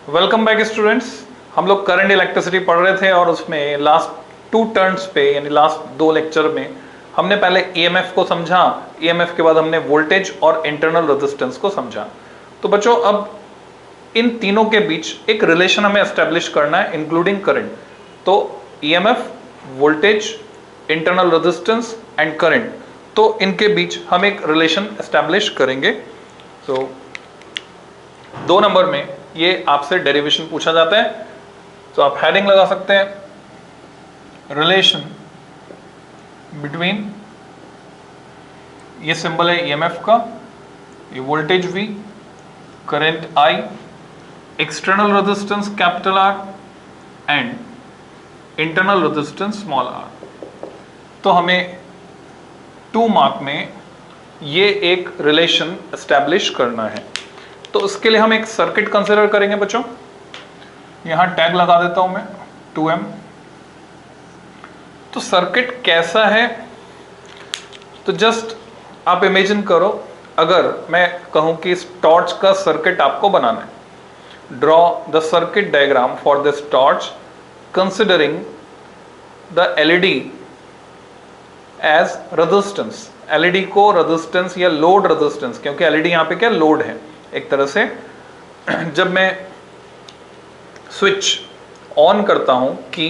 Welcome back students. हम लोग current electricity पढ़ रहे थे और उसमें लास्ट 2 टर्न्स पे यानी लास्ट 2 लेक्चर में हमने पहले ईएमएफ को समझा। ईएमएफ के बाद हमने वोल्टेज और इंटरनल रेजिस्टेंस को समझा। तो बच्चों अब इन तीनों के बीच एक रिलेशन हमें एस्टेब्लिश करना है इंक्लूडिंग करंट। तो EMF, voltage, internal resistance and current, तो इनके बीच हम एक रिलेशन एस्टेब्लिश करेंगे। तो 2 नंबर में ये आपसे डेरिवेशन पूछा जाता है, तो आप हेडिंग लगा सकते हैं रिलेशन बिटवीन, ये सिंबल है ईएमएफ का, ये voltage V, current I, external resistance capital R and internal resistance small r। तो हमें 2 मार्क में ये एक रिलेशन एस्टैब्लिश करना है। तो उसके लिए हम एक सर्किट कंसीडर करेंगे बच्चों। यहां टैग लगा देता हूं मैं 2M। तो सर्किट कैसा है, तो जस्ट आप इमेजिन करो, अगर मैं कहूं कि इस टॉर्च का सर्किट आपको बनाना है, draw the circuit diagram for this torch considering the LED as resistance. LED को रेजिस्टेंस या लोड रेजिस्टेंस, क्योंकि एलईडी यहां पे क्या लोड है एक तरह से। जब मैं स्विच ऑन करता हूं, की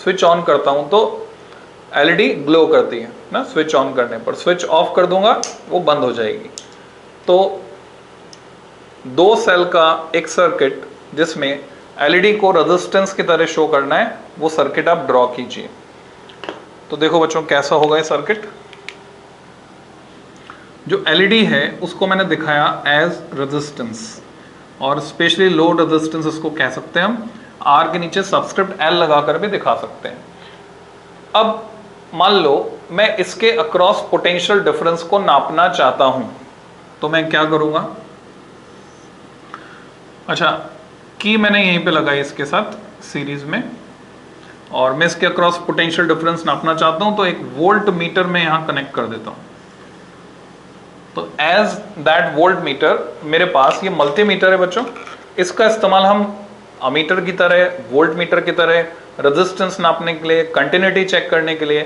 स्विच ऑन करता हूं तो एलईडी ग्लो करती है ना स्विच ऑन करने पर। स्विच ऑफ कर दूंगा वो बंद हो जाएगी। तो 2 सेल का एक सर्किट जिसमें एलईडी को रेजिस्टेंस की तरह शो करना है, वो सर्किट आप ड्रॉ कीजिए। तो देखो बच्चों कैसा होगा ये सर्किट। जो एलईडी है उसको मैंने दिखाया एज रेजिस्टेंस, और स्पेशली लोड रेजिस्टेंस इसको कह सकते हैं हम। आर के नीचे सबस्क्रिप्ट एल लगाकर भी दिखा सकते हैं। अब मान लो मैं इसके अक्रॉस पोटेंशियल डिफरेंस को नापना चाहता हूं, तो मैं क्या करूंगा। अच्छा, की मैंने यहीं पे लगाई इसके साथ सीरीज में, और मैं इसके अक्रॉस पोटेंशियल डिफरेंस नापना चाहता हूं, तो एक वोल्ट मीटर में यहां कनेक्ट कर देता हूं। तो एज दैट वोल्ट मीटर मेरे पास ये मल्टीमीटर है बच्चों। इसका इस्तेमाल हम अमीटर की तरह, वोल्ट मीटर की तरह, रेजिस्टेंस नापने के लिए, कंटिन्यूटी चेक करने के लिए,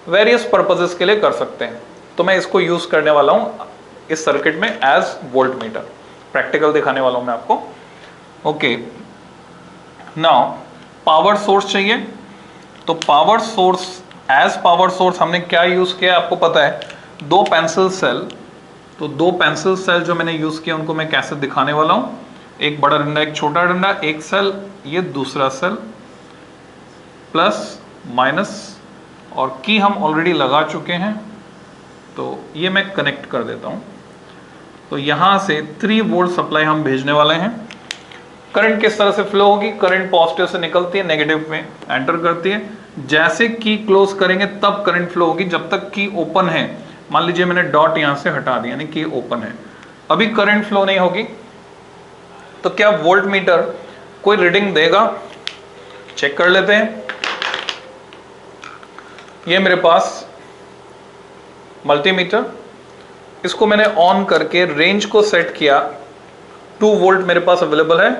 वेरियस पर्पसेस के लिए कर सकते हैं। तो मैं इसको यूज करने वाला हूं इस सर्किट में एज वोल्ट मीटर। प्रैक्टिकल दिखाने वाला हूं मैं आपको। ओके, नाउ पावर सोर्स चाहिए। तो power source, as power source हमने क्या यूज किया आपको पता है, 2 पेंसिल सेल। तो 2 पेंसिल सेल जो मैंने यूज किया उनको मैं कैसे दिखाने वाला हूं। एक बड़ा डंडा, एक छोटा डंडा, एक सेल, ये दूसरा सेल, प्लस माइनस, और की हम ऑलरेडी लगा चुके हैं, तो ये मैं कनेक्ट कर देता हूं। तो यहां से 3 वोल्ट सप्लाई हम भेजने वाले हैं। करंट किस तरह से फ्लो होगी, करंट पॉजिटिव से निकलती है, नेगेटिव में एंटर करती है। जैसे की क्लोज करेंगे तब करंट फ्लो होगी, जब तक की ओपन है। मान लीजिए मैंने डॉट यहां से हटा दिया, यानी कि ओपन है, अभी करंट फ्लो नहीं होगी। तो क्या वोल्ट मीटर कोई रीडिंग देगा, चेक कर लेते हैं। ये मेरे पास मल्टीमीटर, इसको मैंने ऑन करके रेंज को सेट किया। 2 वोल्ट मेरे पास अवेलेबल है।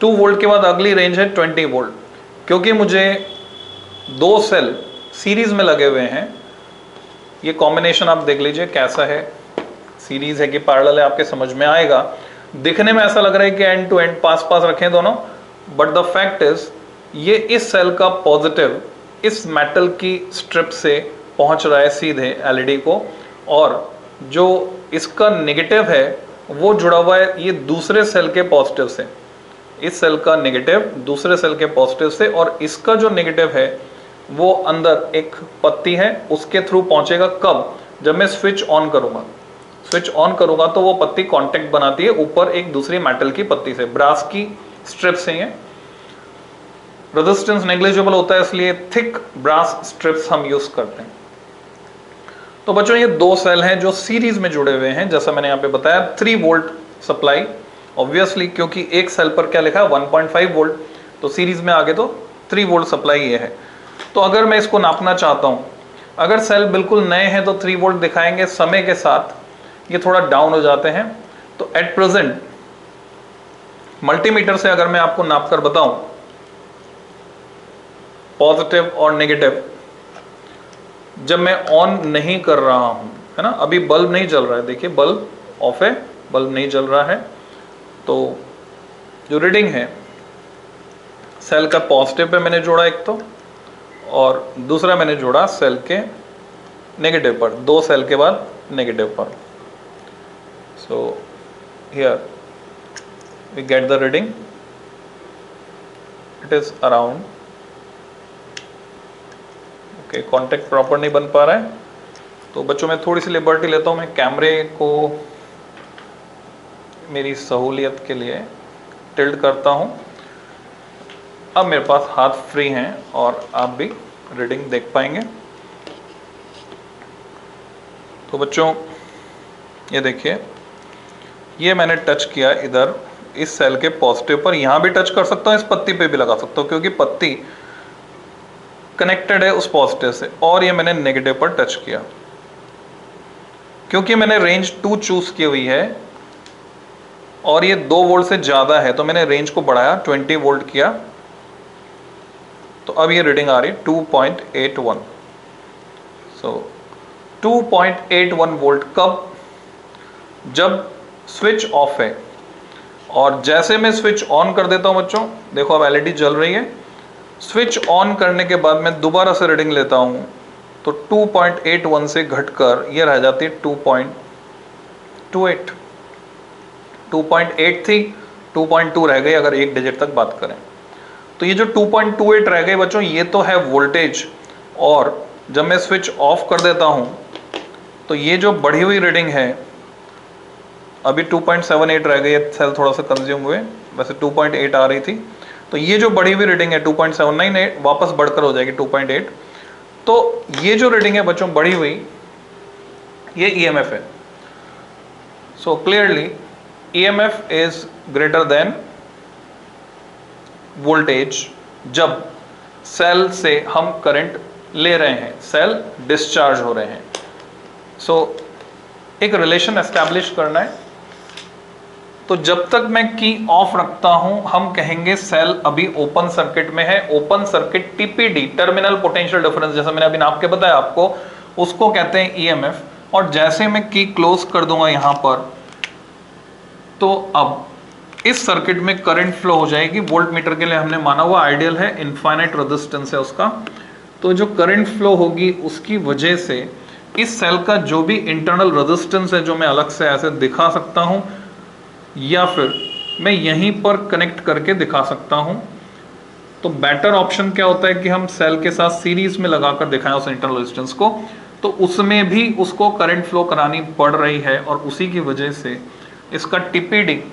2 वोल्ट के बाद अगली रेंज है 20 वोल्ट। क्योंकि मुझे 2 सेल सीरीज में लगे हुए हैं, ये कॉम्बिनेशन आप देख लीजिए कैसा है, सीरीज है कि पैरेलल है, आपके समझ में आएगा। दिखने में ऐसा लग रहा है कि एंड टू एंड पास पास रखें दोनों, बट द फैक्ट इज ये इस सेल का पॉजिटिव इस मेटल की स्ट्रिप से पहुंच रहा है सीधे एलईडी को, और जो इसका नेगेटिव है वो जुड़ा हुआ है ये दूसरे सेल के पॉजिटिव से। इस सेल का नेगेटिव दूसरे सेल के पॉजिटिव से, और इसका जो नेगेटिव है वो अंदर एक पत्ती है, उसके थ्रू पहुंचेगा। कब, जब मैं स्विच ऑन करूंगा। स्विच ऑन करूंगा तो वो पत्ती कांटेक्ट बनाती है ऊपर एक दूसरी मेटल की पत्ती से, ब्रास की स्ट्रिप से। ये रेजिस्टेंस नेग्लिजिबल होता है, इसलिए थिक ब्रास स्ट्रिप्स हम यूज करते हैं। तो बच्चों ये 2 सेल हैं जो सीरीज में जुड़े हुए हैं, जैसा मैंने यहाँ पे बताया। 3 वोल्ट सप्लाई, ऑब्वियसली क्योंकि एक सेल पर क्या लिखा है 1.5 वोल्ट, तो सीरीज में आगे तो 3 वोल्ट सप्लाई ये है। तो अगर मैं इसको नापना चाहता हूं, अगर सेल बिल्कुल नए हैं तो 3 वोल्ट दिखाएंगे, समय के साथ ये थोड़ा डाउन हो जाते हैं। तो एट प्रेजेंट मल्टीमीटर से अगर मैं आपको नाप कर बताऊं पॉजिटिव और नेगेटिव, जब मैं ऑन नहीं कर रहा हूं, है ना, अभी बल्ब नहीं जल रहा है, देखिए बल्ब ऑफ है, बल्ब नहीं जल रहा है, तो जो रीडिंग है सेल का पॉजिटिव पे मैंने जोड़ा एक तो, और दूसरा मैंने जोड़ा सेल के नेगेटिव पर, दो सेल के बाद नेगेटिव पर। So here we get the reading, it is around, okay contact proper नहीं बन पा रहा है, तो बच्चों मैं थोड़ी सी लिबर्टी लेता हूँ, मैं कैमरे को मेरी सहूलियत के लिए टिल्ट करता हूँ। अब मेरे पास हाथ फ्री हैं और आप भी रीडिंग देख पाएंगे। तो बच्चों ये देखिए, ये मैंने टच किया इधर इस सेल के पॉजिटिव पर, यहां भी टच कर सकता हूं, इस पत्ती पे भी लगा सकता हूं क्योंकि पत्ती कनेक्टेड है उस पॉजिटिव से, और ये मैंने नेगेटिव पर टच किया क्योंकि मैंने रेंज 2 चूज की हुई है और ये 2 वोल्ट से ज्यादा है, तो मैंने रेंज को बढ़ाया 20 वोल्ट किया, तो अब ये रीडिंग आ रही 2.81। सो 2.81 वोल्ट कब? जब स्विच ऑफ है, और जैसे मैं स्विच ऑन कर देता हूं बच्चों, देखो अब एलईडी जल रही है, स्विच ऑन करने के बाद मैं दोबारा से रीडिंग लेता हूं तो 2.81 से घटकर ये रह जाती है 2.28। 2.8 थी, 2.2 रह गई अगर एक डिजिट तक बात करें। तो ये जो 2.28 रह गई बच्चों, ये तो है वोल्टेज, और जब मैं स्विच ऑफ कर देता हूं तो ये जो बढ़ी हुई रीडिंग है, अभी 2.78 रह गई है, सेल थोड़ा सा कंज्यूम हुए, वैसे 2.8 आ रही थी, तो ये जो बढ़ी हुई रीडिंग है 2.79 वापस बढ़कर हो जाएगी 2.8। तो ये जो रीडिंग है बच्चों बढ़ी हुई, ये ईएमएफ है। So clearly EMF is greater than voltage जब सेल से हम करंट ले रहे हैं, सेल डिस्चार्ज हो रहे हैं। सो एक रिलेशन एस्टैब्लिश करना है, तो जब तक मैं की ऑफ रखता हूं हम कहेंगे सेल अभी ओपन सर्किट में है। Open circuit TPD, terminal potential difference, जैसा मैंने अभी नाप के बताया आपको, उसको कहते हैं ईएमएफ। और जैसे मैं की क्लोज कर दूंगा यहां पर, तो अब इस सर्किट में करंट फ्लो हो जाएगी। वोल्ट मीटर के लिए हमने माना हुआ आइडियल है, इनफाइनाइट रेजिस्टेंस है उसका, तो जो करंट फ्लो होगी उसकी वजह से इस सेल का जो भी इंटरनल रेजिस्टेंस है, जो मैं अलग से ऐसे दिखा सकता हूं या फिर मैं यहीं पर कनेक्ट करके दिखा सकता हूं। तो बेटर ऑप्शन क्या होता है कि हम सेल के साथ सीरीज में लगाकर दिखाएं उस इंटरनल रेजिस्टेंस को, तो उसमें भी उसको करंट फ्लो करानी पड़ रही है, और उसी की वजह से इसका टीपीडी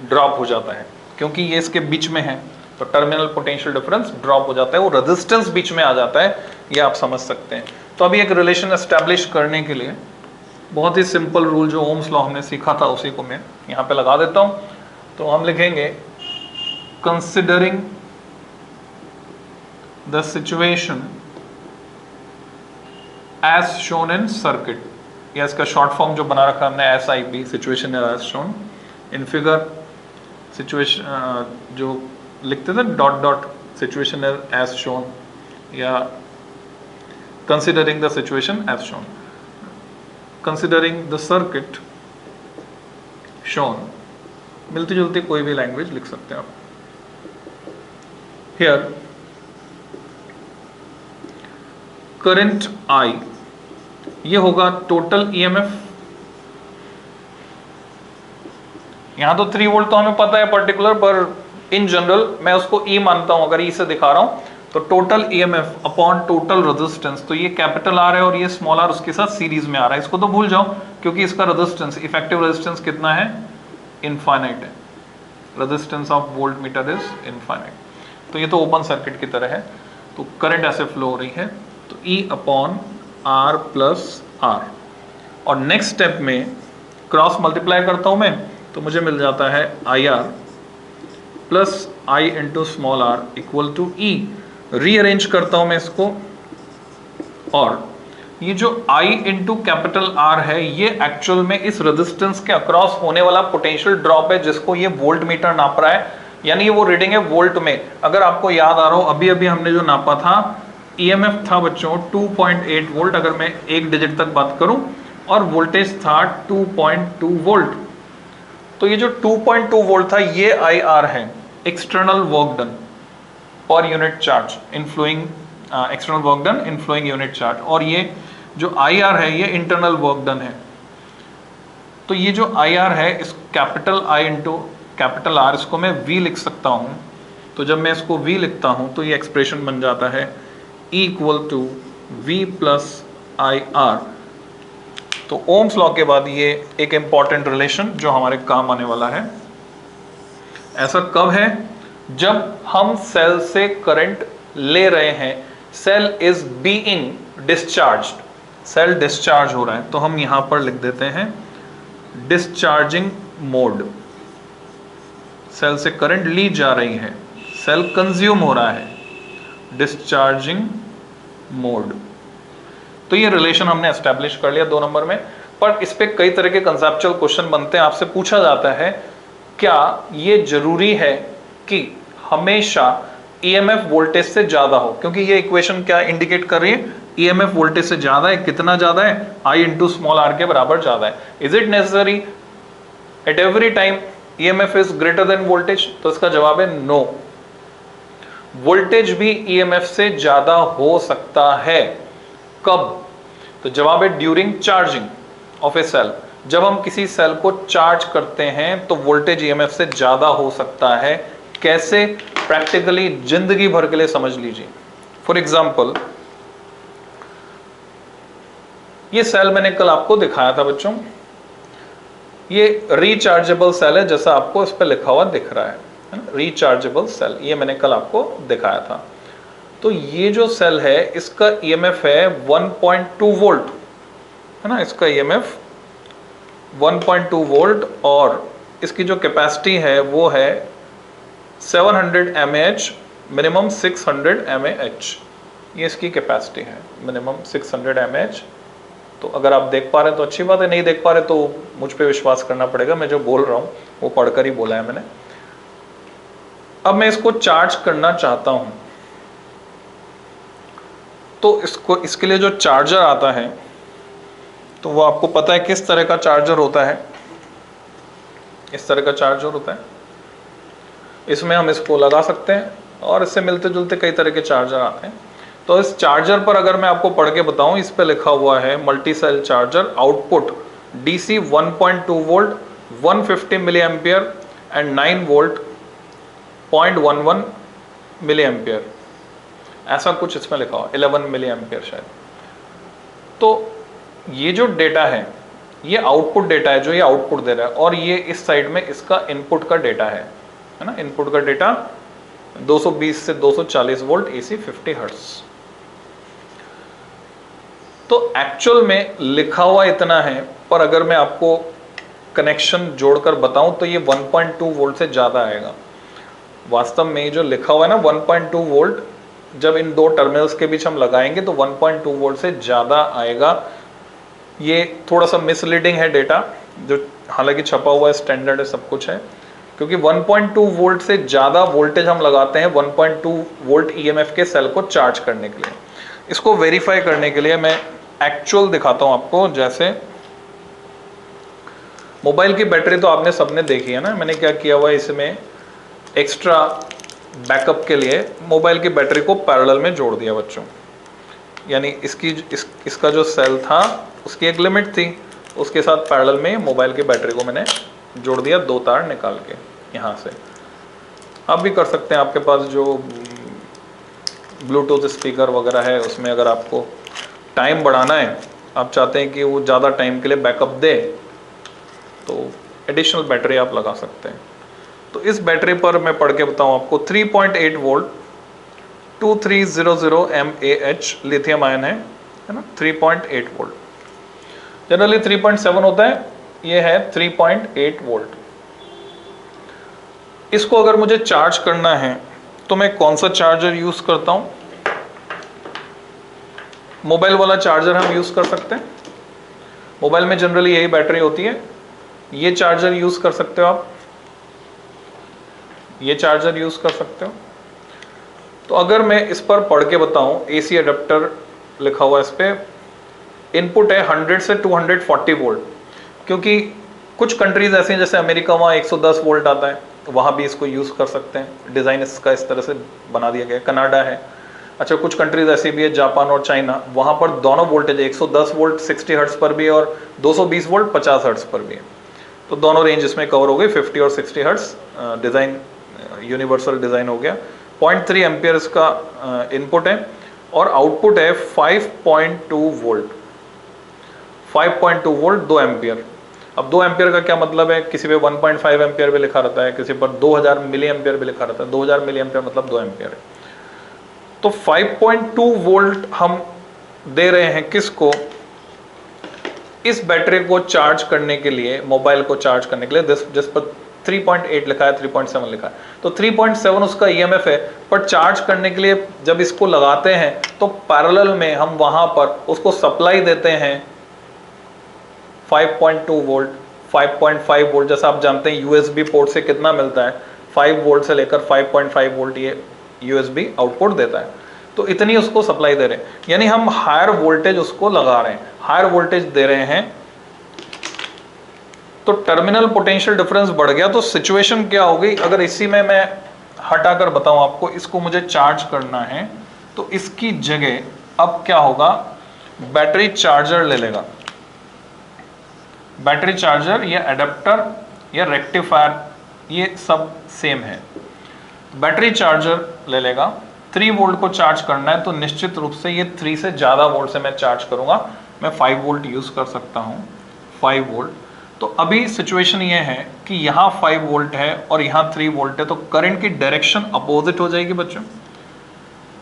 ड्रॉप हो जाता है, क्योंकि ये इसके बीच में है, तो टर्मिनल पोटेंशियल डिफरेंस ड्रॉप हो जाता है, वो रेजिस्टेंस बीच में आ जाता है, ये आप समझ सकते हैं। तो अभी एक रिलेशन एस्टैब्लिश करने के लिए बहुत ही सिंपल रूल जो ओम्स लॉ हमने सीखा था उसी को मैं यहाँ पे लगा देता हूँ। तो हम लिखेंगे considering the situation as shown in circuit, या इसका शॉर्ट फॉर्म जो बना रखा हमने SIP, situation as shown in figure, situation जो लिखते थे dot dot, situation as shown, या considering the situation as shown, considering the circuit shown, मिलती जुलती कोई भी लैंग्वेज लिख सकते हैं आप। हियर करंट I, ये होगा टोटल ईएमएफ। यहां तो 3 वोल्ट तो हमें पता है पर्टिकुलर, पर इन जनरल मैं उसको E मानता हूं, अगर E से दिखा रहा हूं तो total EMF upon total resistance, तो ये कैपिटल R है और ये स्मॉल r उसके साथ सीरीज में आ रहा है। इसको तो भूल जाओ क्योंकि इसका रेजिस्टेंस, इफेक्टिव रेजिस्टेंस कितना है, इनफाइनाइट है, resistance of volt meter is infinite. तो ये तो ओपन सर्किट की तरह है, तो करंट ऐसे फ्लो हो रही है, तो E upon R plus R, और नेक्स्ट स्टेप में क्रॉस मल्टीप्लाई करता हूं मैं, तो मुझे मिल जाता है IR plus I into small r equal to E। Rearrange करता हूं मैं इसको, और ये जो I इंटू कैपिटल R है ये एक्चुअल में इस रेजिस्टेंस के अक्रॉस होने वाला पोटेंशियल ड्रॉप है जिसको ये वोल्ट मीटर नाप रहा है, यानी ये वो रीडिंग है वोल्ट में। अगर आपको याद आ रहा हो अभी अभी हमने जो नापा था EMF था बच्चों 2.8 वोल्ट अगर मैं एक डिजिट तक बात करूं, और वोल्टेज था 2.2 वोल्ट। तो ये जो 2.2 वोल्ट था ये IR है, external work done per unit charge इनफ्लोइंग, external work done इनफ्लोइंग unit charge, और ये जो IR है ये इंटरनल वर्क डन है। तो ये जो IR है इस capital I into capital R इसको मैं V लिख सकता हूं। तो जब मैं इसको V लिखता हूं तो ये एक्सप्रेशन बन जाता है E equal to V plus IR। तो ओम्स लॉ के बाद ये एक इंपॉर्टेंट रिलेशन जो हमारे काम आने वाला है। ऐसा कब है? जब हम सेल से करंट ले रहे हैं, cell is being discharged, cell discharge हो रहा है, तो हम यहां पर लिख देते हैं डिस्चार्जिंग मोड। सेल से करंट ली जा रही है, सेल कंज्यूम हो रहा है, डिस्चार्जिंग मोड। तो ये रिलेशन हमने एस्टेब्लिश कर लिया 2 नंबर में। पर इस पे कई तरह के कंसेप्चुअल क्वेश्चन बनते हैं। आपसे पूछा जाता है क्या ये जरूरी है कि हमेशा EMF वोल्टेज से ज्यादा हो, क्योंकि ये इक्वेशन क्या इंडिकेट कर रही है, EMF वोल्टेज से ज्यादा है। कितना ज्यादा है? I इंटू स्मॉल r के बराबर ज्यादा है। Is it necessary at every time EMF is greater than voltage? तो इसका जवाब है नो। वोल्टेज भी EMF से ज्यादा हो सकता है। कब? तो जवाब है during charging of a cell. जब हम किसी सेल को चार्ज करते हैं तो वोल्टेज EMF से ज्यादा हो सकता है। कैसे? प्रैक्टिकली जिंदगी भर के लिए समझ लीजिए। फॉर एग्जाम्पल ये सेल मैंने कल आपको दिखाया था बच्चों, ये रिचार्जेबल सेल है जैसा आपको इस पर लिखा हुआ दिख रहा है ना, रिचार्जेबल सेल, ये मैंने कल आपको दिखाया था। तो ये जो सेल है इसका EMF है 1.2 वोल्ट है ना, इसका EMF 1.2 वोल्ट, और इसकी जो कैपेसिटी है वो है 700 mAh, मिनिमम 600 mAh, ये इसकी कैपेसिटी है, मिनिमम 600 mAh। तो अगर आप देख पा रहे हैं तो अच्छी बात है, नहीं देख पा रहे तो मुझ पे विश्वास करना पड़ेगा, मैं जो बोल रहा हूं वो पढ़कर ही बोला है मैंने। अब मैं इसको चार्ज करना चाहता हूं तो इसके लिए जो चार्जर आता है तो वो आपको पता है किस तरह का चार्जर होता है, इस तरह का चार्जर होता है। इसमें हम इसको लगा सकते हैं और इससे मिलते जुलते कई तरह के चार्जर आते हैं। तो इस चार्जर पर अगर मैं आपको पढ़ के बताऊं, इस पे लिखा हुआ है multi cell charger, output DC 1.2 volt 150 milli ampere and 9 volt 0.11 milli ampere, ऐसा कुछ इसमें लिखा हुआ, 11 मिली एम्पियर शायद। तो ये जो डेटा है ये आउटपुट डेटा है जो ये आउटपुट दे रहा है, और ये इस साइड में इसका इनपुट का डेटा है ना, इनपुट का डेटा 220 से 240 वोल्ट AC 50 हर्ट्ज। तो एक्चुअल में लिखा हुआ इतना है, पर अगर मैं आपको कनेक्शन जोड़कर बताऊं तो ये 1.2 वोल्ट से ज्यादा आएगा। वास्तव में जो लिखा हुआ है ना 1.2 वोल्ट, जब इन दो टर्मिनल्स के बीच हम लगाएंगे तो 1.2 वोल्ट से ज्यादा आएगा। ये थोड़ा सा मिसलीडिंग है डेटा, जो हालांकि छपा हुआ है, स्टैंडर्ड है, सब कुछ है, क्योंकि 1.2 वोल्ट से ज़्यादा वोल्टेज हम लगाते हैं 1.2 वोल्ट EMF के सेल को चार्ज करने के लिए। इसको वेरीफाई करने के लिए मैं एक्चुअल दिखाता हूं आपको। जैसे मोबाइल की बैटरी तो आपने सबने देखी है ना, मैंने क्या किया हुआ है, इसमें एक्स्ट्रा बैकअप के लिए मोबाइल की बैटरी को पैरेलल में जोड़ दिया बच्चों। यानी इसका जो सेल था उसकी एक लिमिट थी, उसके साथ पैरेलल में मोबाइल की बैटरी को मैंने जोड़ दिया, 2 तार निकाल के यहाँ से। आप भी कर सकते हैं, आपके पास जो ब्लूटूथ स्पीकर वगैरह है उसमें अगर आपको टाइम बढ़ाना है, आप चाहते हैं कि वो ज़्यादा टाइम के लिए बैकअप दे, तो एडिशनल बैटरी आप लगा सकते हैं। तो इस बैटरी पर मैं पढ़ के बताऊँ आपको, 3.8 वोल्ट 2300 mAh लिथियम आयन है ना, 3.8 वोल्ट। जनरली 3.7 होता है, ये है 3.8 वोल्ट। इसको अगर मुझे चार्ज करना है तो मैं कौन सा चार्जर यूज करता हूं? मोबाइल वाला चार्जर हम यूज कर सकते हैं, मोबाइल में जनरली यही बैटरी होती है। ये चार्जर यूज कर सकते हो आप, ये चार्जर यूज कर सकते हो। तो अगर मैं इस पर पढ़ के बताऊं, एसी अडेप्टर लिखा हुआ है इस पे, इनपुट है 100 से 240 वोल्ट, क्योंकि कुछ कंट्रीज ऐसी हैं जैसे अमेरिका, वहाँ 110 वोल्ट आता है, वहाँ भी इसको यूज़ कर सकते हैं, डिज़ाइन इसका इस तरह से बना दिया गया है। कनाडा है, अच्छा कुछ कंट्रीज ऐसी भी है, जापान और चाइना, वहाँ पर दोनों वोल्टेज है, 110 वोल्ट 60 हर्ट्स पर भी और 220 वोल्ट 50 हर्ट्स पर भी है। तो दोनों रेंज इसमें कवर हो गई, 50 और 60 हर्ट्स, डिज़ाइन यूनिवर्सल डिज़ाइन हो गया। 0.3 एम्पियर इसका इनपुट है और आउटपुट है 5.2 वोल्ट, 5.2 वोल्ट 2 एम्पियर। अब 2 एम्पियर का क्या मतलब है, किसी पे 1.5 एम्पियर भी लिखा रहता है, किसी पर 2000 मिली एम्पियर भी लिखा रहता है। 2000 मिली एम्पियर मतलब 2 एम्पियर है। तो 5.2 वोल्ट हम दे रहे हैं किसको, इस बैटरी को चार्ज करने के लिए, मोबाइल को चार्ज करने के लिए, जिस पर 3.8 लिखा है, 3.7 लिखा है, तो 3.7 उसका ईएमएफ है। पर चार्ज करने के लिए जब इसको लगाते हैं तो पैरेलल में हम वहां पर उसको सप्लाई देते हैं 5.2 वोल्ट, 5.5 वोल्ट। जैसा आप जानते हैं यूएसबी पोर्ट से कितना मिलता है, 5 वोल्ट से लेकर 5.5 वोल्ट ये यूएसबी आउटपुट देता है। तो इतनी उसको सप्लाई दे रहे हैं, यानी हम हायर वोल्टेज उसको लगा रहे हैं, हायर वोल्टेज दे रहे हैं। तो टर्मिनल पोटेंशियल डिफरेंस बढ़ गया। तो सिचुएशन क्या होगी, अगर इसी में मैं हटाकर बताऊं आपको, इसको मुझे चार्ज करना है, तो इसकी जगह अब क्या होगा, बैटरी चार्जर ले लेगा। बैटरी चार्जर या एडेप्टर या रेक्टिफायर, ये सब सेम है। बैटरी चार्जर ले लेगा, 3 वोल्ट को चार्ज करना है तो निश्चित रूप से ये 3 से ज़्यादा वोल्ट से मैं चार्ज करूंगा। मैं 5 वोल्ट यूज़ कर सकता हूँ, 5 वोल्ट। तो अभी सिचुएशन ये है कि यहाँ 5 वोल्ट है और यहाँ 3 वोल्ट है, तो करंट की डायरेक्शन अपोजिट हो जाएगी बच्चों।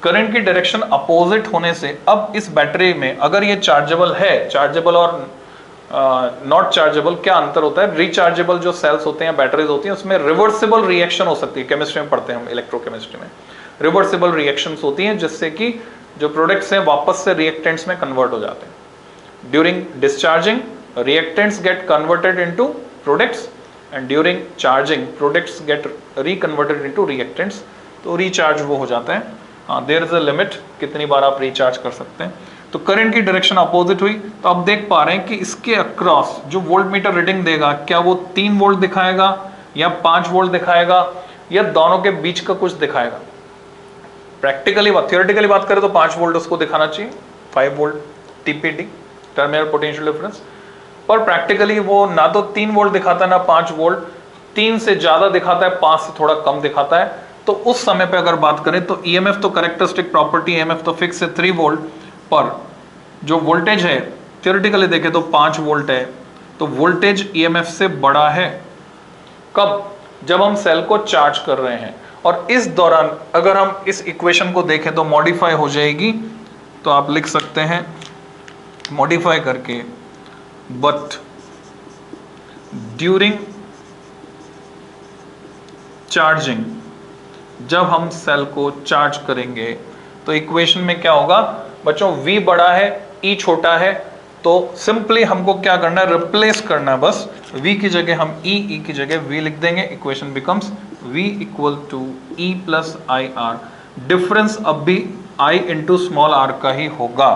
करंट की डायरेक्शन अपोजिट होने से अब इस बैटरी में अगर ये चार्जेबल है, चार्जेबल और नॉट चार्जेबल क्या अंतर होता है, रिचार्जेबल जो सेल्स होते हैं, बैटरीज होती हैं, उसमें रिवर्सिबल रिएक्शन हो सकती है। केमिस्ट्री में पढ़ते हैं हम, इलेक्ट्रोकेमिस्ट्री में रिवर्सिबल रिएक्शंस होती हैं, जिससे कि जो प्रोडक्ट्स हैं वापस से रिएक्टेंट्स में कन्वर्ट हो जाते हैं। During discharging reactants get converted into products and during charging products get reconverted into reactants, तो रिचार्ज वो हो जाता है। हाँ, देयर इज अ लिमिट कितनी बार आप रिचार्ज कर सकते हैं। तो करंट की डायरेक्शन अपोजिट हुई, तो आप देख पा रहे हैं कि इसके अक्रॉस जो वोल्ट मीटर रीडिंग देगा, क्या वो 3 वोल्ट दिखाएगा या 5 वोल्ट दिखाएगा या दोनों के बीच का कुछ दिखाएगा। प्रैक्टिकली थियोरेटिकली बात करें तो 5 वोल्ट उसको दिखाना चाहिए, 5 volt TPD, terminal potential difference. पर प्रैक्टिकली वो ना तो 3 वोल्ट दिखाता है ना 5 वोल्ट, 3 से ज्यादा दिखाता है, 5 से थोड़ा कम दिखाता है। तो उस समय पे अगर बात करें तो ईएमएफ तो कैरेक्टरिस्टिक प्रॉपर्टी ईएमएफ तो फिक्स है 3 वोल्ट, पर जो वोल्टेज है थियोरेटिकली देखें तो 5 वोल्ट है, तो वोल्टेज ईएमएफ से बड़ा है। कब, जब हम सेल को चार्ज कर रहे हैं। और इस दौरान अगर हम इस इक्वेशन को देखें तो मॉडिफाई हो जाएगी, तो आप लिख सकते हैं मॉडिफाई करके, but during charging, जब हम सेल को चार्ज करेंगे तो इक्वेशन में क्या होगा बच्चों, V बड़ा है E छोटा है, तो सिंपली हमको क्या करना है, रिप्लेस करना है बस। V की जगह हम E की जगह V लिख देंगे, equation becomes V equal to E plus I R. Difference अब भी I इंटू स्मॉल r का ही होगा,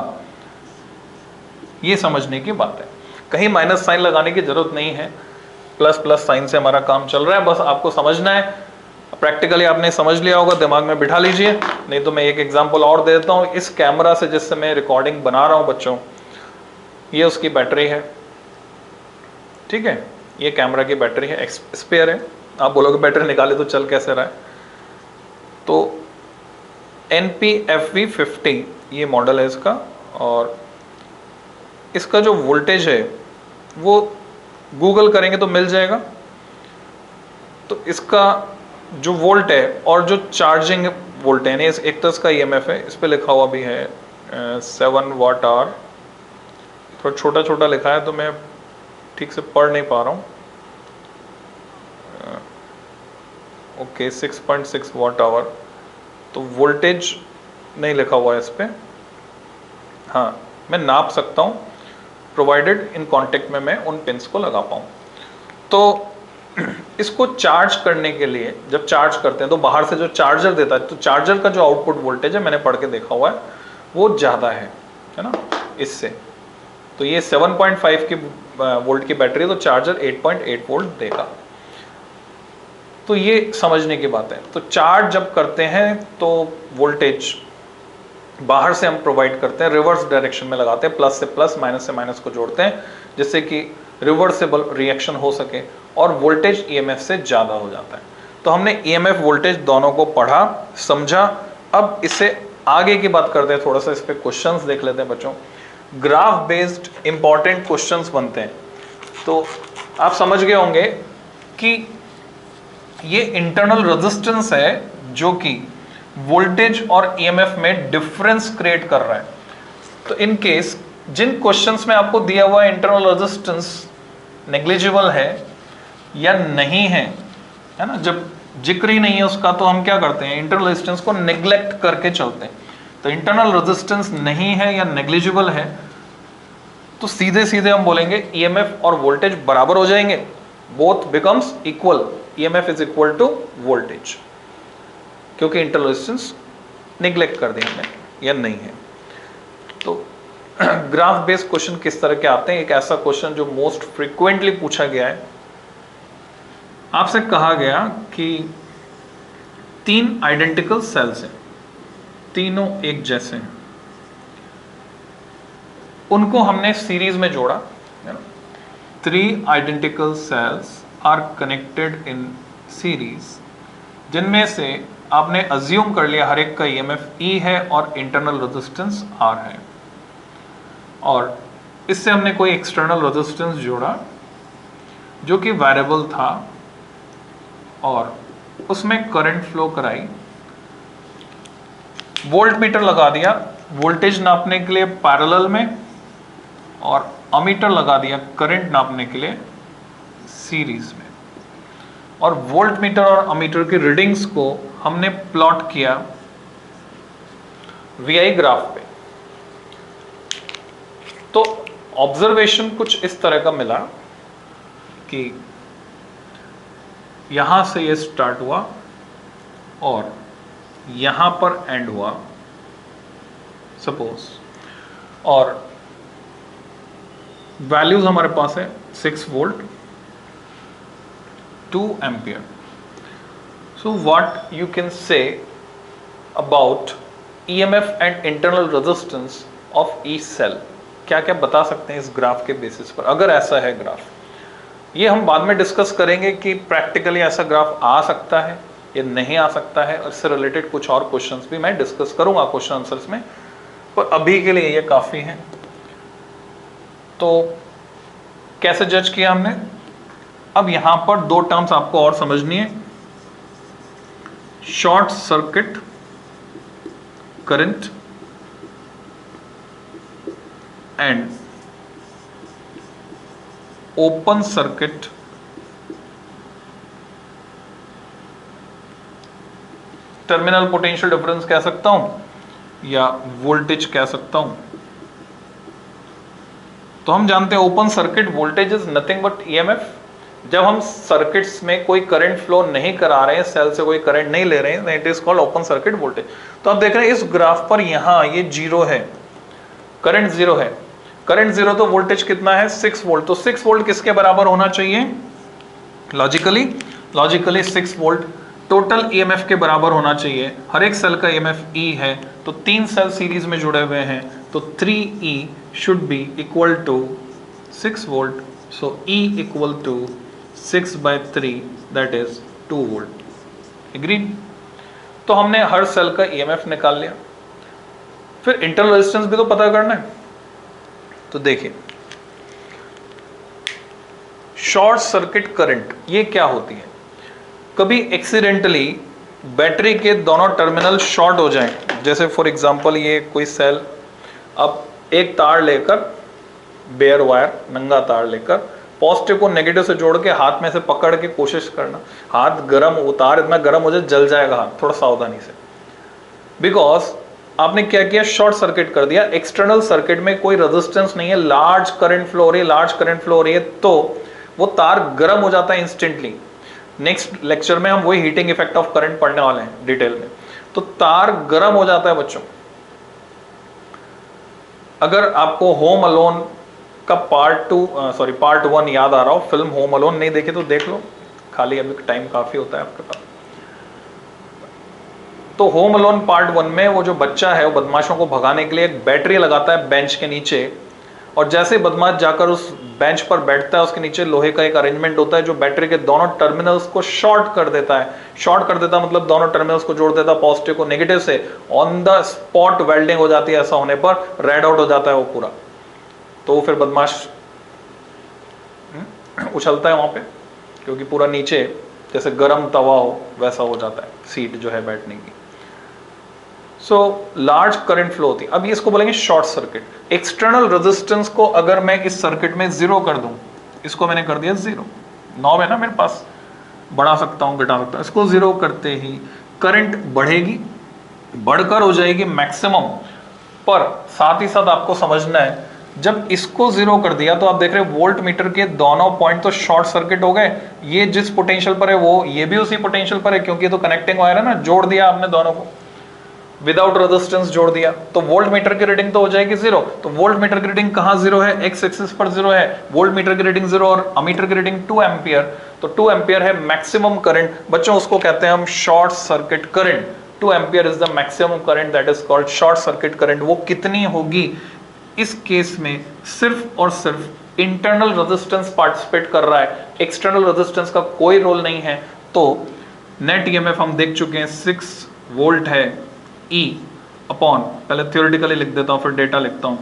ये समझने की बात है। कहीं माइनस साइन लगाने की जरूरत नहीं है, प्लस प्लस साइन से हमारा काम चल रहा है, बस आपको समझना है। प्रैक्टिकली आपने समझ लिया होगा, दिमाग में बिठा लीजिए। नहीं तो मैं एक एग्जांपल और दे देता हूँ। इस कैमरा से जिससे मैं रिकॉर्डिंग बना रहा हूँ बच्चों, ये उसकी बैटरी है, ठीक है, ये कैमरा की बैटरी है, स्पेयर है। आप बोलोगे बैटरी निकाले तो चल कैसे रहा है, तो NP-FV50 ये मॉडल है इसका, और इसका जो वोल्टेज है वो गूगल करेंगे तो मिल जाएगा। तो इसका जो वोल्ट है और जो चार्जिंग वोल्ट है, एक तो इसका EMF है, इस पे लिखा हुआ भी है 7 वाट आवर, थोड़ा छोटा छोटा लिखा है तो मैं ठीक से पढ़ नहीं पा रहा हूँ। ओके 6.6 वाट आवर, तो वोल्टेज नहीं लिखा हुआ है इस पे। हाँ, मैं नाप सकता हूँ प्रोवाइडेड इन कॉन्टेक्ट में मैं उन पिंस को लगा पाऊँ। तो इसको चार्ज करने के लिए जब चार्ज करते हैं तो बाहर से जो चार्जर देता है, तो चार्जर का जो आउटपुट वोल्टेज है मैंने पढ़ के देखा हुआ है वो ज़्यादा है ना इससे। तो ये 7.5 की वोल्ट की बैटरी है तो चार्जर 8.8 वोल्ट देगा। तो ये समझने की बात है। तो चार्ज जब करते हैं तो वोल्टेज बाहर से हम प्रोवाइड करते हैं, रिवर्स डायरेक्शन में लगाते हैं, प्लस से प्लस माइनस से माइनस को जोड़ते हैं जिससे कि रिवर्सेबल रिएक्शन हो सके और वोल्टेज ईएमएफ से ज़्यादा हो जाता है। तो हमने ईएमएफ वोल्टेज दोनों को पढ़ा समझा। अब इससे आगे की बात करते हैं, थोड़ा सा इस पे क्वेश्चंस देख लेते हैं बच्चों। ग्राफ बेस्ड इंपॉर्टेंट क्वेश्चंस बनते हैं। तो आप समझ गए होंगे कि ये इंटरनल रेजिस्टेंस है जो कि वोल्टेज और ईएमएफ में डिफरेंस क्रिएट कर रहा है। तो इन केस जिन क्वेश्चंस में आपको दिया हुआ इंटरनल रेजिस्टेंस नेग्लिजिबल है या नहीं है ना, जब जिक्र ही नहीं है उसका तो हम क्या करते हैं, इंटरनल रेजिस्टेंस को नेग्लेक्ट करके चलते हैं। तो इंटरनल रेजिस्टेंस नहीं है या नेग्लिजिबल है तो सीधे सीधे हम बोलेंगे ईएमएफ और वोल्टेज बराबर हो जाएंगे, both becomes equal, EMF is equal to voltage, क्योंकि इंटरनल रेजिस्टेंस नेग्लेक्ट कर दिया हमने या नहीं है। तो ग्राफ बेस्ड क्वेश्चन किस तरह के आते हैं? एक ऐसा क्वेश्चन जो मोस्ट फ्रीक्वेंटली पूछा गया है, आपसे कहा गया कि 3 आइडेंटिकल सेल्स हैं, तीनों एक जैसे हैं, उनको हमने सीरीज में जोड़ा, 3 identical cells are connected in series, जिनमें से आपने अज्यूम कर लिया हर एक का ईएमएफ E है और इंटरनल रेजिस्टेंस R है, और इससे हमने कोई एक्सटर्नल रेजिस्टेंस जोड़ा जो कि वेरिएबल था और उसमें करंट फ्लो कराई, वोल्ट मीटर लगा दिया वोल्टेज नापने के लिए पैरेलल में, और अमीटर लगा दिया करंट नापने के लिए सीरीज में, और वोल्ट मीटर और अमीटर की रीडिंग्स को हमने प्लॉट किया VI ग्राफ पे। तो ऑब्जर्वेशन कुछ इस तरह का मिला कि यहां से ये स्टार्ट हुआ और यहां पर एंड हुआ सपोज, और वैल्यूज हमारे पास है 6 volt 2 ampere. So what you can say about EMF and internal resistance of each cell, क्या क्या बता सकते हैं इस ग्राफ के बेसिस पर, अगर ऐसा है ग्राफ। ये हम बाद में डिस्कस करेंगे कि प्रैक्टिकली ऐसा ग्राफ आ सकता है या नहीं आ सकता है, और इससे रिलेटेड कुछ और क्वेश्चंस भी मैं डिस्कस करूंगा क्वेश्चन आंसर्स में, पर अभी के लिए ये काफी है। तो कैसे जज किया हमने? अब यहां पर 2 टर्म्स आपको और समझनी है, short circuit current and open circuit terminal potential difference कह सकता हूं या वोल्टेज कह सकता हूं। तो हम जानते हैं open circuit voltage is nothing but EMF. जब हम सर्किट्स में कोई करंट फ्लो नहीं करा रहे हैं, सेल से कोई करंट नहीं ले रहे हैं, it is called open circuit voltage. तो आप देख रहे हैं इस ग्राफ पर यहां ये 0 है, करंट 0 है, करंट 0 तो वोल्टेज कितना है 6 वोल्ट। तो 6 वोल्ट किसके बराबर होना चाहिए? लॉजिकली 6 वोल्ट टोटल ईएमएफ के बराबर होना चाहिए। हर एक सेल का ईएमएफ E है, तो 3 सेल सीरीज में जुड़े हुए हैं, तो 3E should be equal to 6 volt. So E equal to 6/3, that is 2 volt. Agreed? तो हमने हर सेल का EMF निकाल लिया। फिर इंटरनल रेजिस्टेंस भी तो पता करना है। तो देखिए, शॉर्ट सर्किट करंट ये क्या होती है? कभी एक्सीडेंटली बैटरी के दोनों टर्मिनल शॉर्ट हो जाएं, जैसे फॉर एग्जांपल ये कोई सेल, अब एक तार लेकर, बेयर वायर नंगा तार लेकर, पॉजिटिव को नेगेटिव से जोड़ के हाथ में से पकड़ के कोशिश करना, हाथ गर्म, उतार इतना गर्म हो जाए जल जाएगा हाथ, थोड़ा सावधानी से, बिकॉज आपने क्या किया, शॉर्ट सर्किट कर दिया। एक्सटर्नल सर्किट में कोई रेजिस्टेंस नहीं है, लार्ज करंट फ्लो हो रही है, लार्ज करंट फ्लो हो रही है, तो वो तार गर्म हो जाता है इंस्टेंटली। नेक्स्ट लेक्चर में हम वही हीटिंग इफेक्ट ऑफ करंट पढ़ने वाले हैं डिटेल में। तो तार गर्म हो जाता है बच्चों। अगर आपको होम अलोन का पार्ट 1 याद आ रहा हो, फिल्म होम अलोन नहीं देखे तो देख लो, खाली अभी टाइम काफी होता है आपके पास। तो होम अलोन पार्ट 1 में वो जो बच्चा है वो बदमाशों को भगाने के लिए एक बैटरी लगाता है बेंच के नीचे, और जैसे बदमाश जाकर उस बेंच पर बैठता है, उसके नीचे लोहे का एक अरेंजमेंट होता है जो बैटरी के दोनों टर्मिनल्स को शॉर्ट कर देता है। शॉर्ट कर देता मतलब दोनों टर्मिनल्स को जोड़ देता है, पॉजिटिव को नेगेटिव से। ऑन द स्पॉट वेल्डिंग हो जाती है, ऐसा होने पर रेड आउट हो जाता है वो पूरा। तो फिर बदमाश उछलता है वहां पे, क्योंकि पूरा नीचे जैसे गर्म तवा हो वैसा हो जाता है सीट जो है बैठने की। सो लार्ज करंट फ्लो होती है। अब इसको बोलेंगे शॉर्ट सर्किट। एक्सटर्नल रेजिस्टेंस को अगर मैं इस सर्किट में 0 कर दूं, इसको मैंने कर दिया 0, नॉब है ना मेरे पास, बढ़ा सकता हूं घटा सकता हूं, इसको 0 करते ही करंट बढ़ेगी, बढ़कर हो जाएगी मैक्सिमम। पर साथ ही साथ आपको समझना है, जब इसको 0 कर दिया तो आप देख रहे हैं वोल्ट मीटर के दोनों पॉइंट तो शॉर्ट सर्किट हो गए। ये जिस पोटेंशियल पर है वो ये भी उसी पोटेंशियल पर है, क्योंकि ये तो कनेक्टिंग वायर है ना, जोड़ दिया आपने दोनों को, विदाउट रेजिस्टेंस जोड़ दिया, तो वोल्ट मीटर की रीडिंग तो हो जाएगी 0। तो वोल्ट मीटर की रीडिंग कहां 0 है, एक्स एक्सिस पर 0 है, वोल्ट मीटर की रीडिंग 0 और अमीटर की रीडिंग 2 एम्पियर। तो 2 एम्पियर है मैक्सिमम करंट बच्चों, उसको कहते हैं हम short circuit current. 2 ampere is the maximum current, that is called short circuit current. वो कितनी होगी, इस केस में सिर्फ और सिर्फ इंटरनल रेजिस्टेंस पार्टिसिपेट कर रहा है, एक्सटर्नल रेजिस्टेंस का कोई रोल नहीं है। तो नेट ईएमएफ हम देख चुके हैं 6 वोल्ट है, E अपॉन, पहले थ्योरेटिकली लिख देता हूं फिर डेटा लिखता हूं,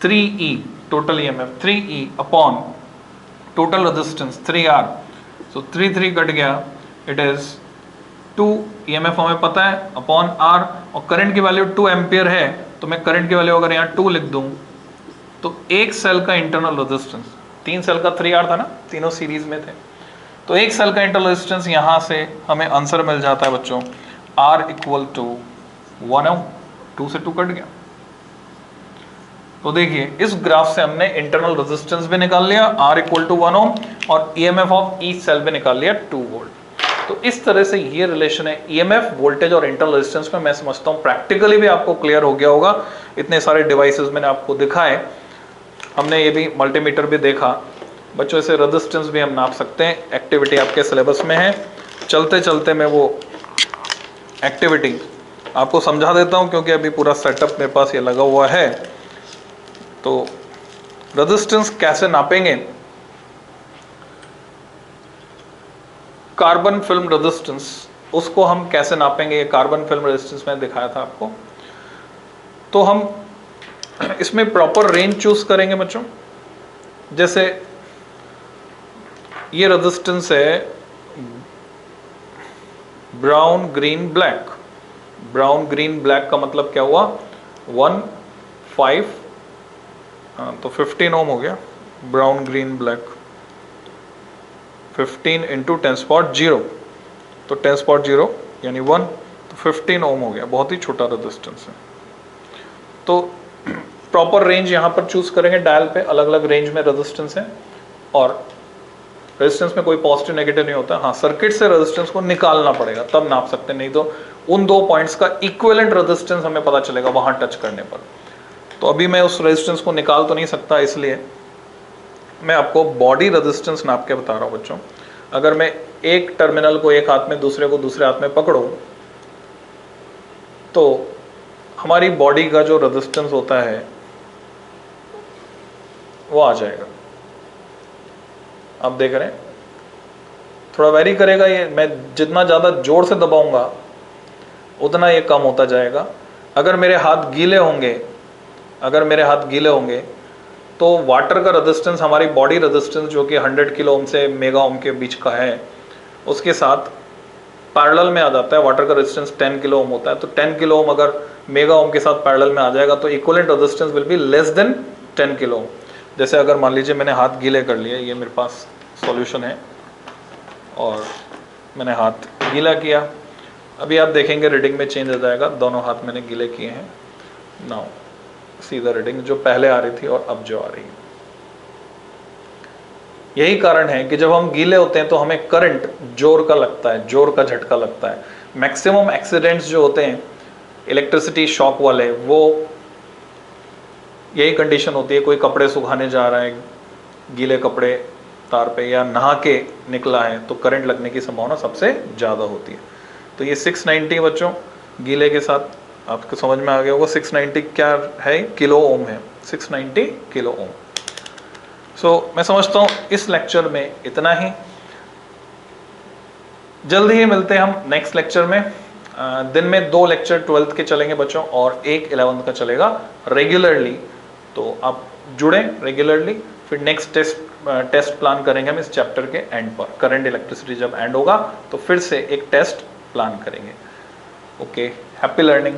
3E total EMF, 3E upon total resistance 3R। सो 3 कट गया, इट इज 2 ईएमएफ हमें पता है अपॉन R, और करंट की वैल्यू 2 एम्पियर है, तो मैं करंट की वैल्यू अगर यहाँ 2 लिख दूं तो एक सेल का इंटरनल रेजिस्टेंस, 3 सेल का 3R था ना, तीनों सीरीज में थे, तो एक सेल का इंटरनल रेजिस्टेंस यहां से हमें आंसर मिल जाता है बच्चों, R इक्वल टू 1 ओम। 2 से 2 कट गया। तो देखिए इस ग्राफ से हमने इंटरनल रेजिस्टेंस भी निकाल लिया R इक्वल टू 1 ओम, और ईएमएफ ऑफ ईच सेल भी निकाल लिया 2 वोल्ट। तो इस तरह से ये रिलेशन है ईएमएफ, वोल्टेज और इंटरनल रेजिस्टेंस में। मैं समझता हूं प्रैक्टिकली भी आपको क्लियर हो गया होगा। इतने सारे डिवाइसेस मैंने आपको दिखाए, हमने ये भी मल्टीमीटर भी देखा बच्चों, इसे रेजिस्टेंस भी हम नाप सकते हैं। एक्टिविटी आपके सिलेबस में है। चलते चलते मैं वो एक्टिविटी आपको समझा देता हूं, क्योंकि अभी पूरा सेटअप मेरे पास ये लगा हुआ है। तो रेजिस्टेंस कैसे नापेंगे, कार्बन फिल्म रेजिस्टेंस, उसको हम कैसे नापेंगे, ये कार्बन फिल्म रेजिस्टेंस में दिखाया था आपको। तो हम इसमें प्रॉपर रेंज चूज करेंगे बच्चों। जैसे ये रेजिस्टेंस है brown green black. Brown green black का मतलब क्या हुआ, 1 5, तो 15 ओम हो गया। ब्राउन ग्रीन ब्लैक 15 इंटू 10⁻�0, तो 10⁻�0 यानी 1, तो 15 ओम हो गया। बहुत ही छोटा रेजिस्टेंस है। तो प्रॉपर रेंज यहाँ पर चूज करेंगे, डायल पे अलग अलग रेंज में रेजिस्टेंस है, और रेजिस्टेंस में कोई पॉजिटिव नेगेटिव नहीं होता। हाँ, सर्किट से रेजिस्टेंस को निकालना पड़ेगा तब नाप सकते, नहीं तो उन 2 पॉइंट्स का इक्विवेलेंट रेजिस्टेंस हमें पता चलेगा वहां टच करने पर। तो अभी मैं उस रेजिस्टेंस को निकाल तो नहीं सकता, इसलिए मैं आपको बॉडी रेजिस्टेंस नाप के बता रहा हूं बच्चों। अगर मैं एक टर्मिनल को एक हाथ में, दूसरे को दूसरे हाथ में पकड़ूं, तो हमारी बॉडी का जो रेजिस्टेंस होता है वो आ जाएगा। आप देख रहे हैं थोड़ा वेरी करेगा ये, मैं जितना ज्यादा जोर से दबाऊंगा उतना ये कम होता जाएगा। अगर मेरे हाथ गीले होंगे तो वाटर का रेजिस्टेंस, हमारी बॉडी रेजिस्टेंस जो कि 100 किलो ओम से मेगा ओम के बीच का है, उसके साथ पैरेलल में आ जाता है। वाटर का रेजिस्टेंस 10 किलो ओम होता है, तो 10 किलो ओम अगर मेगा ओम के साथ पैरेलल में आ जाएगा तो equivalent resistance will be less than 10 kilo ohm. जैसे अगर मान लीजिए मैंने हाथ गीले कर लिए, ये मेरे पास सॉल्यूशन है और मैंने हाथ गीला किया, अभी आप देखेंगे रीडिंग में चेंज हो जाएगा, दोनों हाथ मैंने गीले किए हैं। नाउ सी द रीडिंग जो पहले आ रही थी और अब जो आ रही है। यही कारण है कि जब हम गीले होते हैं तो हमें करंट जोर का लगता है, जोर का झटका लगता है। मैक्सिमम एक्सीडेंट्स जो होते हैं इलेक्ट्रिसिटी शॉक वाले, वो यही कंडीशन होती है। कोई कपड़े सुखाने जा रहा है गीले कपड़े तार पे, या नहा के निकला है, तो करंट लगने की संभावना सबसे ज़्यादा होती है। तो ये 690 बच्चों गीले के साथ आपको समझ में आ गया होगा। 690 क्या है? किलो ओम है, 690 किलो ओम। सो मैं समझता हूँ इस लेक्चर में इतना ही। जल्दी ही मिलते हैं हम नेक्स्ट लेक्चर में। दिन में 2 लेक्चर 12th के चलेंगे बच्चों और 1 11th का चलेगा रेगुलरली। तो आप जुड़ें रेगुलरली। फिर नेक्स्ट टेस्ट प्लान करेंगे हम इस चैप्टर के एंड पर। करंट इलेक्ट्रिसिटी जब एंड होगा तो फिर से एक टेस्ट प्लान करेंगे। Okay, happy learning.